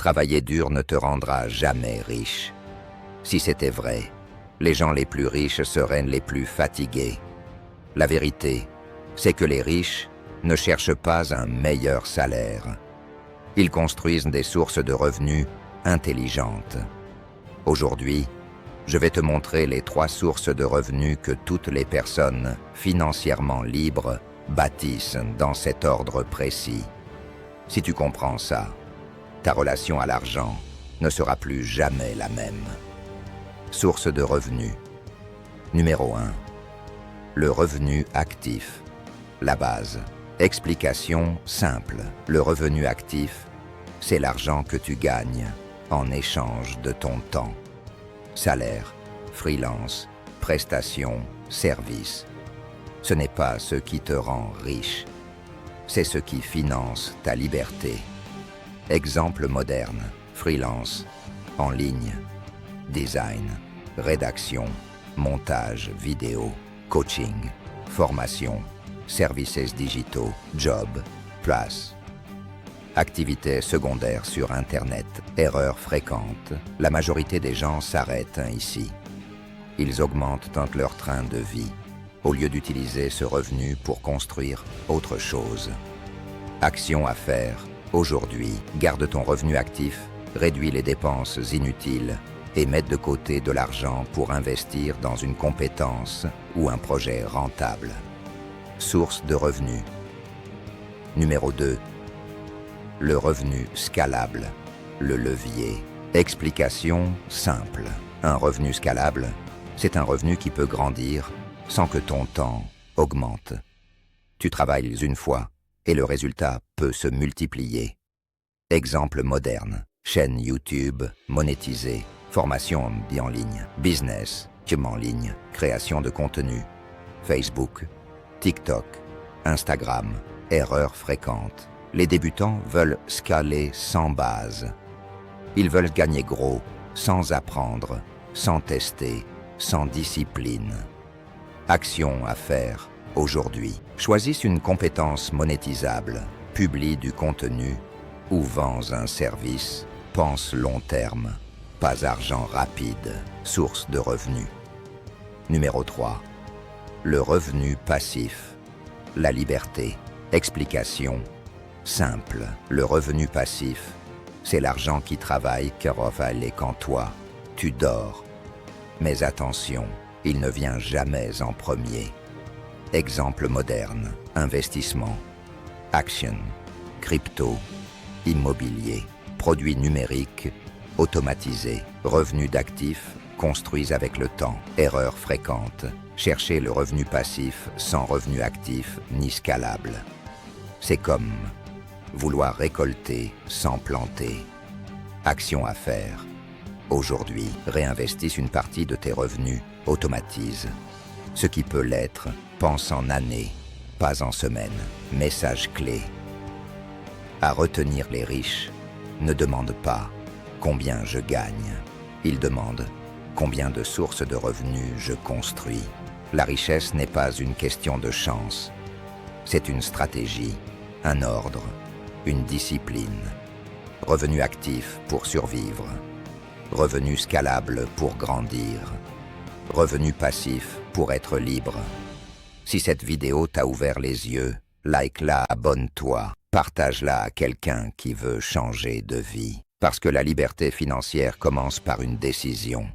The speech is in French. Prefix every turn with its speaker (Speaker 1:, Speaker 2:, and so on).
Speaker 1: Travailler dur ne te rendra jamais riche. Si c'était vrai, les gens les plus riches seraient les plus fatigués. La vérité, c'est que les riches ne cherchent pas un meilleur salaire. Ils construisent des sources de revenus intelligentes. Aujourd'hui, je vais te montrer les 3 sources de revenus que toutes les personnes financièrement libres bâtissent dans cet ordre précis. Si tu comprends ça, ta relation à l'argent ne sera plus jamais la même. Source de revenus. Numéro 1. Le revenu actif. La base. Explication simple. Le revenu actif, c'est l'argent que tu gagnes en échange de ton temps. Salaire, freelance, prestations, services. Ce n'est pas ce qui te rend riche. C'est ce qui finance ta liberté. Exemple moderne, freelance, en ligne, design, rédaction, montage vidéo, coaching, formation, services digitaux, job, place. Activités secondaires sur Internet, erreurs fréquentes. La majorité des gens s'arrêtent ici. Ils augmentent leur train de vie, au lieu d'utiliser ce revenu pour construire autre chose. Action à faire. Aujourd'hui, garde ton revenu actif, réduis les dépenses inutiles et mets de côté de l'argent pour investir dans une compétence ou un projet rentable. Source de revenus. Numéro 2. Le revenu scalable, le levier. Explication simple. Un revenu scalable, c'est un revenu qui peut grandir sans que ton temps augmente. Tu travailles une fois et le résultat peut se multiplier. Exemple moderne. Chaîne YouTube monétisée, formation en ligne, business en ligne, création de contenu, Facebook, TikTok, Instagram, erreurs fréquentes. Les débutants veulent scaler sans base. Ils veulent gagner gros, sans apprendre, sans tester, sans discipline. Action à faire aujourd'hui. Choisis une compétence monétisable, publie du contenu ou vends un service. Pense long terme, pas argent rapide, source de revenus. Numéro 3. Le revenu passif, la liberté. Explication simple. Le revenu passif, c'est l'argent qui travaille quand toi, tu dors. Mais attention, il ne vient jamais en premier. Exemple moderne, investissement, action, crypto, immobilier, produits numériques, automatisés, revenus d'actifs construits avec le temps, erreurs fréquentes, chercher le revenu passif sans revenu actif ni scalable. C'est comme vouloir récolter sans planter. Action à faire. Aujourd'hui, réinvestisse une partie de tes revenus, automatise. Ce qui peut l'être, pense en années, pas en semaines. Message clé. À retenir les riches, ne demande pas combien je gagne. Ils demandent combien de sources de revenus je construis. La richesse n'est pas une question de chance. C'est une stratégie, un ordre, une discipline. Revenu actif pour survivre. Revenu scalable pour grandir. Revenu passif pour être libre. Si cette vidéo t'a ouvert les yeux, like-la, abonne-toi, partage-la à quelqu'un qui veut changer de vie. Parce que la liberté financière commence par une décision.